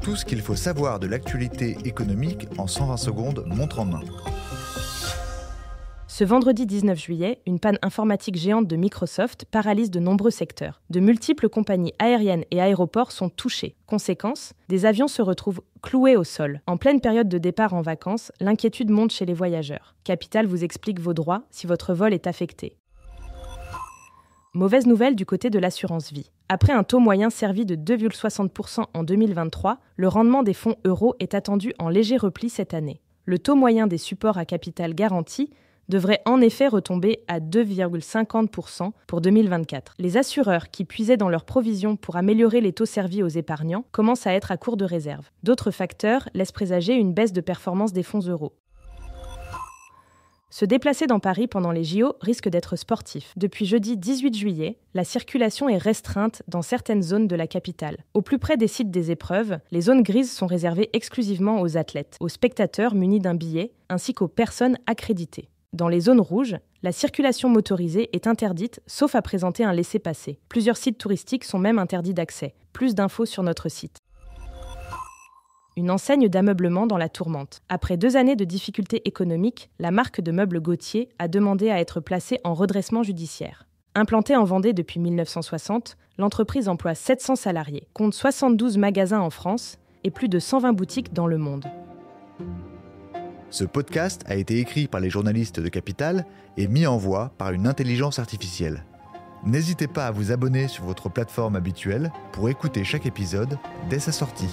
Tout ce qu'il faut savoir de l'actualité économique en 120 secondes, montre en main. Ce vendredi 19 juillet, une panne informatique géante de Microsoft paralyse de nombreux secteurs. De multiples compagnies aériennes et aéroports sont touchés. Conséquence, des avions se retrouvent cloués au sol. En pleine période de départ en vacances, l'inquiétude monte chez les voyageurs. Capital vous explique vos droits si votre vol est affecté. Mauvaise nouvelle du côté de l'assurance vie. Après un taux moyen servi de 2,60% en 2023, le rendement des fonds euros est attendu en léger repli cette année. Le taux moyen des supports à capital garanti devrait en effet retomber à 2,50% pour 2024. Les assureurs qui puisaient dans leurs provisions pour améliorer les taux servis aux épargnants commencent à être à court de réserve. D'autres facteurs laissent présager une baisse de performance des fonds euros. Se déplacer dans Paris pendant les JO risque d'être sportif. Depuis jeudi 18 juillet, la circulation est restreinte dans certaines zones de la capitale. Au plus près des sites des épreuves, les zones grises sont réservées exclusivement aux athlètes, aux spectateurs munis d'un billet, ainsi qu'aux personnes accréditées. Dans les zones rouges, la circulation motorisée est interdite sauf à présenter un laissez-passer. Plusieurs sites touristiques sont même interdits d'accès. Plus d'infos sur notre site. Une enseigne d'ameublement dans la tourmente. Après 2 années de difficultés économiques, la marque de meubles Gauthier a demandé à être placée en redressement judiciaire. Implantée en Vendée depuis 1960, l'entreprise emploie 700 salariés, compte 72 magasins en France et plus de 120 boutiques dans le monde. Ce podcast a été écrit par les journalistes de Capital et mis en voix par une intelligence artificielle. N'hésitez pas à vous abonner sur votre plateforme habituelle pour écouter chaque épisode dès sa sortie.